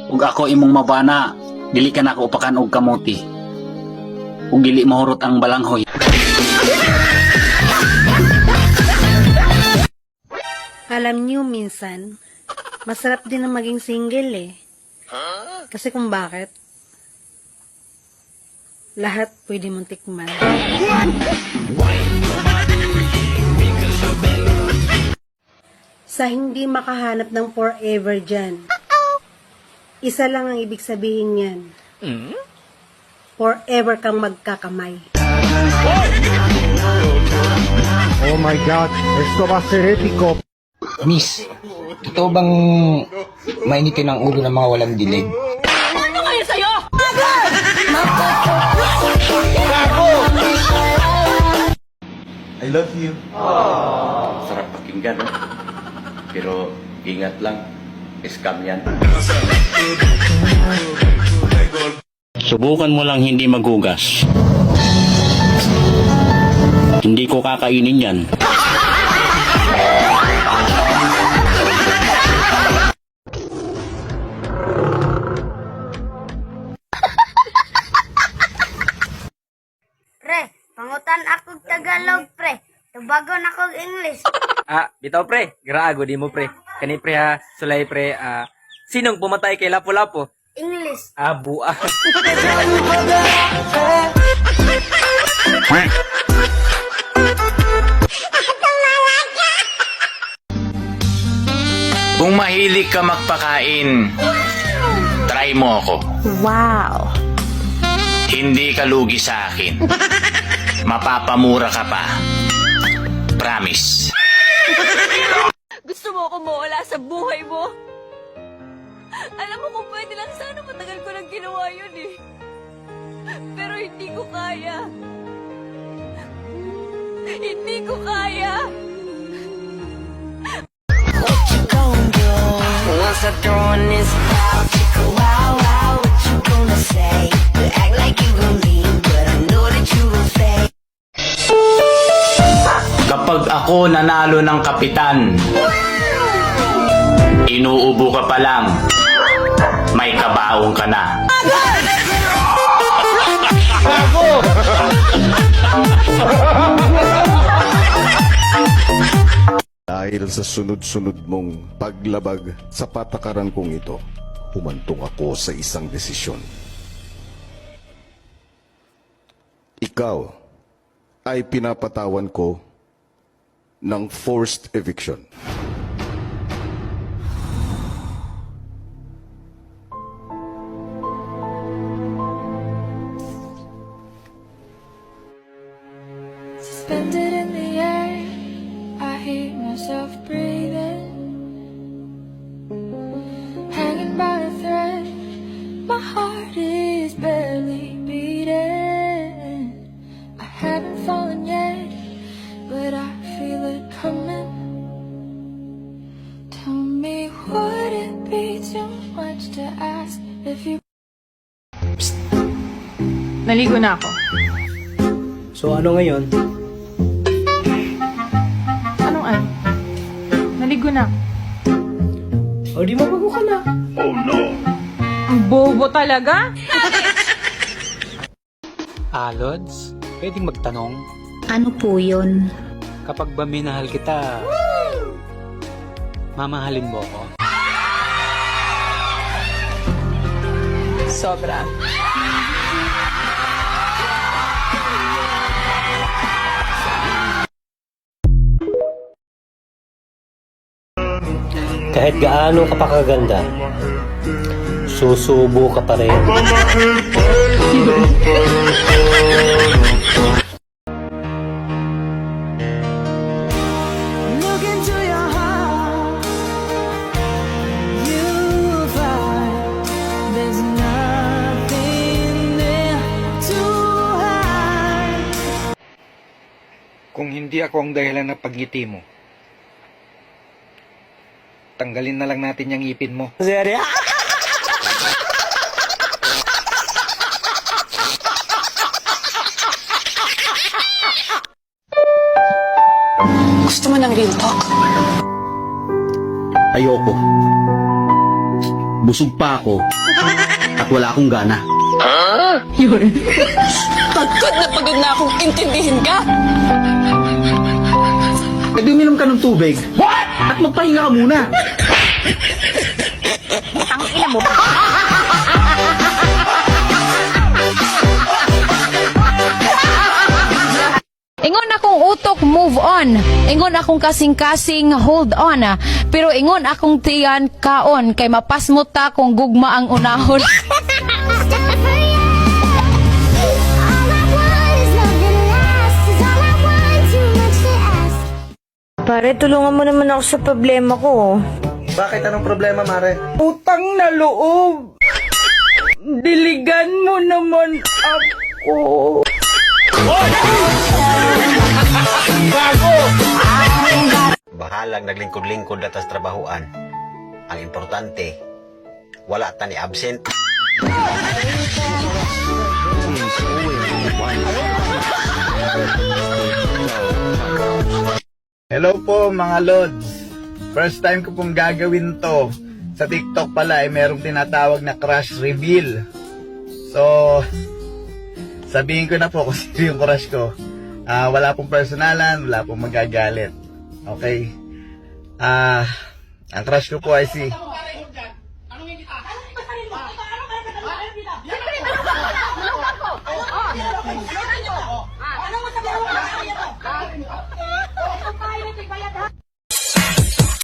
Ug ako imong mabana, dili ka nako upakan og kamuti. Ug dili mahurot ang balanghoy. Alam niyo minsan, masarap din ang maging single eh. Kasi kung bakit, lahat pwede mong tikman. Sa hindi makahanap ng forever dyan, isa lang ang ibig sabihin yan. Forever kang magkakamay. Oh my God, esto va a ser épico. Miss, totoo bang mainitin ang ulo ng mga walang dilig? Ano kayo sa'yo? I love you. Sarap pakinggan, no? Pero ingat lang, scam yan. Subukan mo lang hindi maghugas. Hindi ko kakainin yan. Pre, pangutan akong Tagalog, pre. Tubagon akong English. Bitaw pre, graago di mo pre. Kani pre ha, sulay pre, sinong pumatay kay Lapu-Lapu? English. Bua. Kung mahilig ka magpakain, try mo ako. Wow. Hindi ka lugi sa akin. Mapapamura ka pa. Promise. Gusto mo ako mawala sa buhay mo? Alam mo kung pwede lang sana matagal ko nang ginawa yun eh. Pero hindi ko kaya. Hindi ko kaya. Once I throw in this out, wow, wow, what you gonna say? You act like you gon' leave, but I know that you gon' stay. Kapag ako nanalo ng kapitan, inuubo ka pa lang, may kabaong ka na. Dahil sa sunod-sunod mong paglabag sa patakaran kong ito, humantong ako sa isang desisyon. Ikaw ay pinapatawan ko ng forced eviction. Suspended in the air, I hear myself breathing, hanging by a thread. My heart is barely beating. I haven't fallen yet, but I feel it coming. Tell me, would it be too much to ask if you... Naligo na ako. So ano ngayon? Anong ano? Naligo na. O di mabago ka na. Ang bobo talaga? Lods, pwedeng magtanong, Ano po yun? kapag ba minahal kita, mamahalin mo ako? Sobra. Kahit gaano ka pa kaganda, susubo ka pa rin. Look into your heart, you'll find there's nothing there to hide. Kung hindi ako ang dahilan ng pagngiti mo, tanggalin na lang natin yung ngipin mo. Gusto mo ng real talk? Ayoko. busog pa ako at wala akong gana. Pagod na akong intindihin ka. Pwede uminom ka ng tubig. At magpahinga ka muna. Tangina mo. Ingon akong utok, move on. Ingon akong kasing-kasing, hold on. Pero ingon akong tiyan, kaon. Kay mapasmot ta kung gugma ang unahon. Pare, tulungan mo naman ako sa problema ko. Bakit? Anong problema, Mare? Utang na loob. Diligan mo naman ako. Bahalag naglingkod-lingkod atas trabahuan. Ang importante, wala ta ni absent. Hello po mga Lods. First time ko pong gagawin to. Sa TikTok pala ay merong tinatawag na crush reveal. So, sabihin ko na po kung sino yung crush ko. Wala pong personalan, wala pong magagalit. Okay? Ang crush ko po ay si